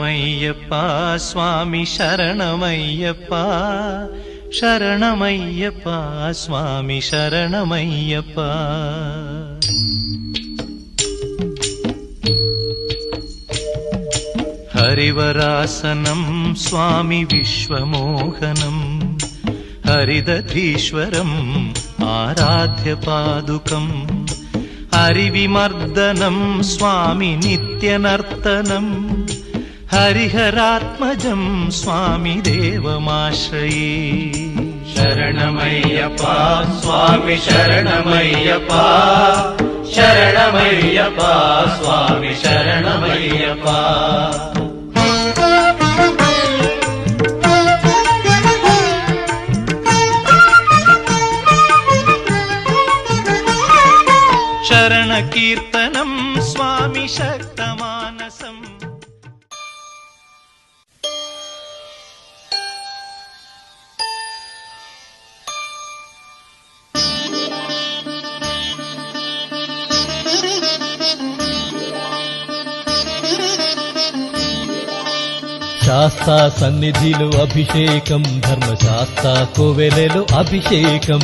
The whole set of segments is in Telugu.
శరణమయ్యప్ప స్వామి శరణమయ్యప్ప శరణమయ్యప్ప స్వామి శరణమయ్యప్ప. హరివరాసనం స్వామి విశ్వమోహనం హరిదధీశ్వరం ఆరాధ్య పాదుకం హరివిమర్దనం స్వామి నిత్యనర్తనం హరిహరాత్మజం స్వామి దేవమాశ్రయే. శరణమయ్యప్ప స్వామి శరణమయ్యప్ప శరణమయ్యప్ప స్వామి శరణమయ్యప్ప. శరణ కీర్తనం స్వామి శక్తమానసం. శాస్తా సన్నిధిలో అభిషేకం ధర్మశాస్త్ర కోవెలలో అభిషేకం.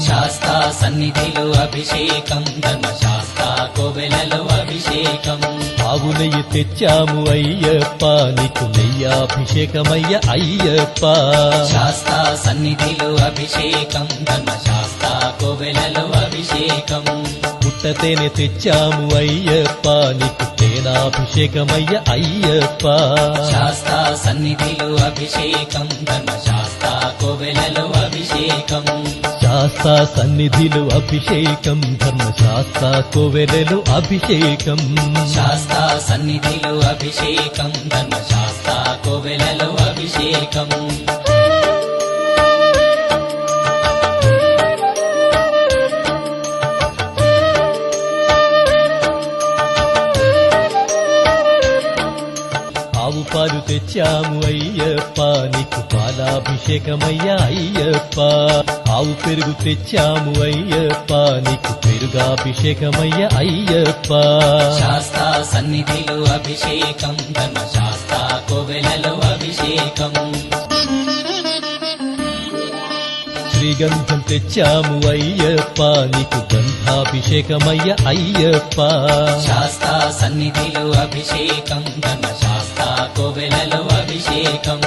శాస్తా సన్నిధిలో అభిషేకం ధర్మశాస్త్ర కోవెలలో అభిషేకం. ఆవు నెయ్యి తెచ్చాము అయ్యప్ప నీకు నెయ్యాభిషేకమయ్య అయ్యప్ప. శాస్తా సన్నిధిలో అభిషేకం ధర్మశాస్త్ర కోవెలలో అభిషేకం. పుట్టతేనె తెచ్చాము అయ్యప్ప నీకు తేనాభిషేకమయ్య అయ్యప్ప. శాస్తా సన్నిధిలో అభిషేకం ధర్మశాస్త్ర కోవెలలో అభిషేకం. శాస్తా సన్నిధిలో అభిషేకం ధర్మశాస్త్ర కోవెలలో అభిషేకం. శాస్తా సన్నిధిలో అభిషేకం ధర్మశాస్త్ర కోవెలలో అభిషేకం. ఆవు పాలు తెచ్చాము అయ్యప్ప నీకు పాలాభిషేకమయ్య అయ్యప్ప. ఆవు పెరుగు తెచ్చాము అయ్యప్ప నీకు పెరుగాభిషేకమయ్య అయ్యప్ప. శాస్తా సన్నిధిలో అభిషేకం ధర్మశాస్త్ర కోవెలలో అభిషేకం. శ్రీగంధం తెచ్చాము అయ్యప్ప నీకు గంధాభిషేకమయ్య అయ్యప్ప. శాస్తా సన్నిధిలో అభిషేకం ధర్మశాస్త్ర కోవెలలో అభిషేకం.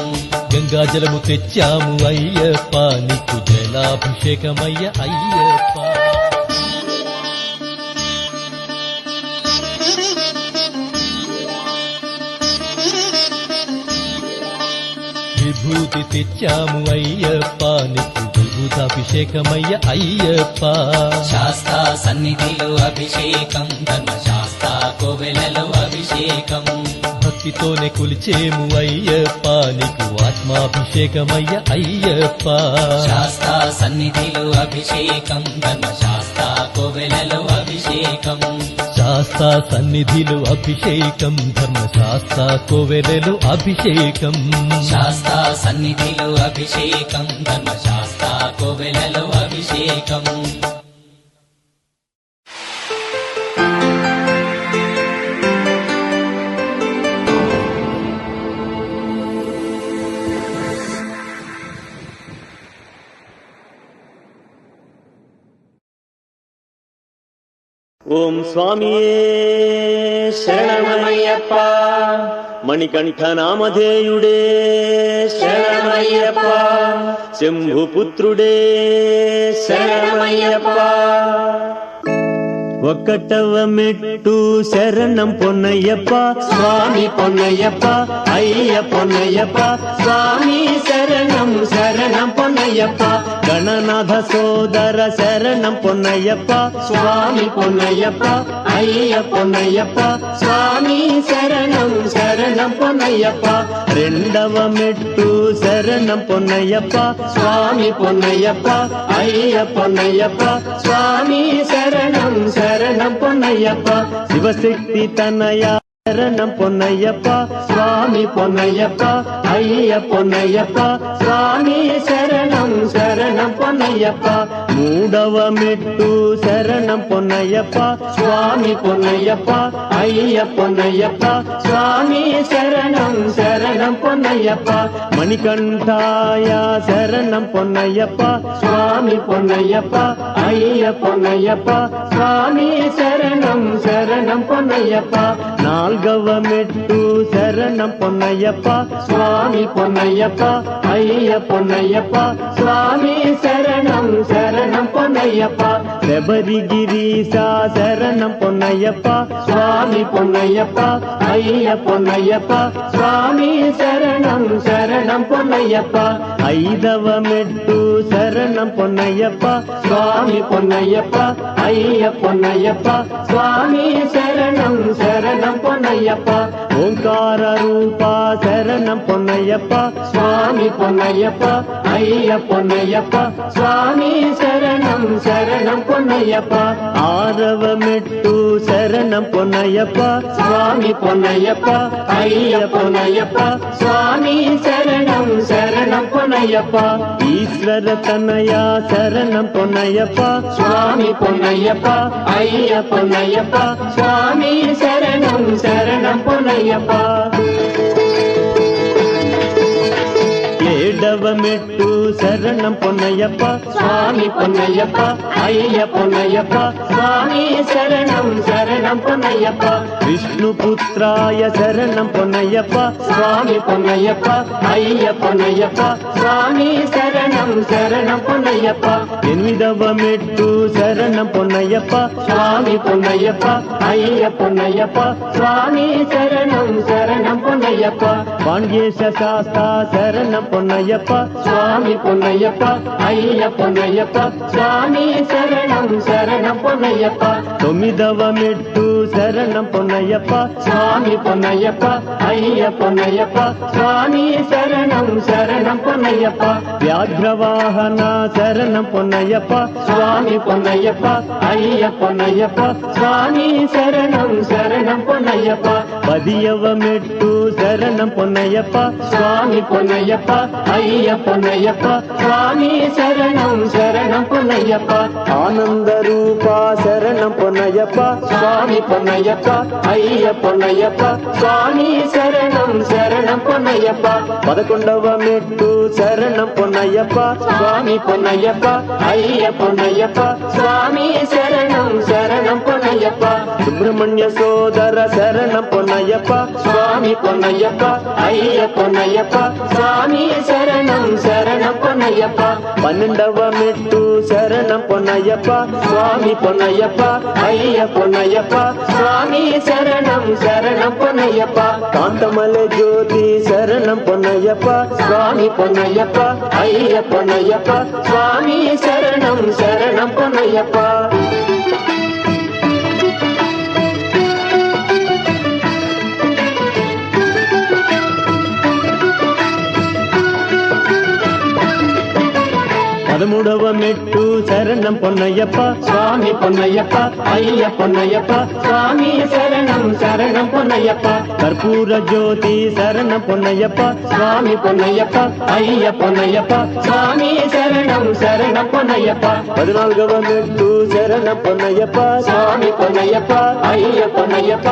గంగాజలము తెచ్చాము అయ్యప్ప నీకు జలాభిషేకమయ్య అయ్యప్ప. విభూతి తెచ్చాము అయ్యప్ప నీకు విభూతాభిషేకమయ్య అయ్యప్ప. శాస్తా సన్నిధిలో అభిషేకం ధర్మశాస్త్ర కోవెలలో అభిషేకం. భక్తితోనే కొలిచేము అయ్యప్ప నీకు ఆత్మాభిషేకమయ్య అయ్యప్ప. శాస్తా సన్నిధిలో అభిషేకం ధర్మశాస్త్ర కోవెలలో అభిషేకం. శాస్తా సన్నిధిలో అభిషేకం ధర్మశాస్త్ర కోవెలలో అభిషేకం. శాస్తా సన్నిధిలో అభిషేకం ధర్మశాస్త్ర కోవెలలో అభిషేకం. ఓం స్వామియే శరణమయ్యప్ప. మణికంఠ నామధేయుడే శరణమయ్యప్ప. శంభుపుత్రుడే శరణమయ్యప్ప. ఒక్కటవ మెట్టు శరణం పొన్నయ్యప్ప స్వామి పొన్నయ్యప్ప అయ్య పొన్నయ్యప్ప స్వామి శరణం శరణం పొన్నయ్యప్ప. గణనాథ సోదర శరణం పొన్నయ్యప్ప స్వామి పొన్నయ్యప్ప అయ్య పొన్నయ్యప్ప స్వామి శరణం శరణం పొన్నయ్యప్ప. రెండవ మెట్టు శరణం పొన్నయ్యప్ప స్వామి పొన్నయ్యప్ప అయ్య పొన్నయ్యప్ప స్వామి శరణం శరణం పొన్నయ్యప్ప. శివశక్తి తనయ శరణం పొన్నయ్యప్ప స్వామి పొన్నయ్యప్ప అయ్య పొన్నయ్యప్ప స్వామి శరణం శరణం పొన్నయ్యప్ప. పొన్నయ్యప్ప మూడవ మెట్టు శరణం పొన్నయ్యప్ప స్వామి పొన్నయ్యప్ప అయ్య పొన్నయ్యప్ప స్వామి శరణం శరణం పొన్నయ్యప్ప మణికంఠాయ శరణం పొన్నయ్యప్ప స్వామి పొన్నయ్యప్ప అయ్య పొన్నయ్యప్ప స్వామి శరణం శరణం పొన్నయ్యప్ప నాల్గవ మెట్టు శరణం పొన్నయ్యప్ప స్వామి పొన్నయ్యప్ప అయ్య పొన్నయ్యప్ప స్వామి శరణం శరణం పొన్నయ్యప్ప శబరిగిరీశ శరణం పొన్నయ్యప్ప స్వామి పొన్నయ్యప్ప అయ్య పొన్నయ్యప్ప స్వామి శరణం శరణం పొన్నయ్యప్ప ఐదవ మెట్టు శరణం పొన్నయ్యప్ప స్వామి పొన్నయ్యప్ప అయ్య పొన్నయ్యప్ప స్వామి శరణం శరణం పొన్నయ్యప్ప ఓంకార రూప శరణం పొన్నయ్యప్ప స్వామి పొన్నయ్యప్ప అయ్య పొన్నయ్యప్ప స్వామి శరణం శరణం పొన్నయ్యప్ప ఆరవ మెట్టు శరణం పొన్నయ్యప్ప స్వామి పొన్నయ్యప్ప అయ్య పొన్నయ్యప్ప స్వామి శరణం శరణం పొన్నయ్యప్ప ఈశ్వర తనయ శరణం పొన్నయ్యప్ప స్వామి పొన్నయ్యప్ప అయ్య పొన్నయ్యప్ప స్వామి శరణం శరణం పొన్నయ్యప్ప ఏడవ మెట్టు శరణం పొన్నయ్యప్ప స్వామి పొన్నయ్యప్ప అయ్య పొన్నయ్యప్ప స్వామి శరణం శరణం పొన్నయ్యప్ప విష్ణుపుత్రాయ శరణం పొన్నయ్యప్ప స్వామి పొన్నయ్యప్ప అయ్య పొన్నయ్యప్ప స్వామి శరణం శరణం పొన్నయ్యప్ప ఎనిమిదవ మెట్టు శరణం పొన్నయ్యప్ప స్వామి పొన్నయ్యప్ప అయ్య పొన్నయ్యప్ప స్వామి శరణం శరణం పొన్నయ్యప్ప పాండ్యేశ శాస్త శరణం పొన్నయ్యప్ప స్వామి పొన్నయ్యప్ప అయ్య పొన్నయ్యప్ప స్వామి శరణం శరణం పొన్నయ్యప్ప తొమ్మిదవ మెట్టు శరణం పొన్నయ్యప్ప స్వామి పొన్నయ్యప్ప అయ్య పొన్నయ్యప్ప స్వామి శరణం శరణం పొన్నయ్యప్ప వ్యాఘ్రవాహన శరణం పొన్నయ్యప్ప స్వామి పొన్నయ్యప్ప అయ్య పొన్నయ్యప్ప స్వామి శరణం శరణం పొన్నయ్యప్ప పదియవ మెట్టు శరణం పొన్నయ్యప్ప స్వామి పొన్నయ్యప్ప అయ్య పొన్నయ్యప్ప స్వామి శరణం శరణం పొన్నయ్యప్ప ఆనంద రూప శరణం పొన్నయ్యప్ప స్వామి పొన్నయ్యప్ప అయ్య పొన్నయ్యప్ప స్వామి శరణం శరణం పొన్నయ్యప్ప పదకొండవ మెట్టు శరణం పొన్నయ్యప్ప స్వామి పొన్నయ్యప్ప అయ్య పొన్నయ్యప్ప స్వామి శరణం శరణం పొన్నయ్యప్ప సుబ్రహ్మణ్య సోదర శరణం పొన్నయ్యప్ప స్వామి పొన్నయ్యప్ప అయ్య పొన్నయ్యప్ప స్వామి శరణం శరణం పొన్నయ్యప్ప పన్నెండవ మెట్టు శరణం పొన్నయ్యప్ప స్వామి పొన్నయ్యప్ప అయ్య పొన్నయ్యప్ప స్వామి శరణం శరణం పొన్నయ్యప్ప కాంతమలె జ్యోతి శరణం పొన్నయ్యప్ప స్వామి పొన్నయ్యప్ప అయ్య పొన్నయ్యప్ప స్వామి శరణం శరణం పొన్నయ్యప్ప పదమూడవ మెట్టు శరణం పొన్నయ్యప్ప స్వామి పొన్నయ్యప్ప అయ్య పొన్నయ్యప్ప స్వామి శరణం శరణం పొన్నయ్యప్ప కర్పూర జ్యోతి శరణం పొన్నయ్యప్ప స్వామి పొన్నయ్యప్ప అయ్య పొన్నయ్యప్ప స్వామి శరణం శరణం పొన్నయ్యప్ప 14వ మెట్టు శరణం పొన్నయ్యప్ప స్వామి పొన్నయ్యప్ప అయ్య పొన్నయ్యప్ప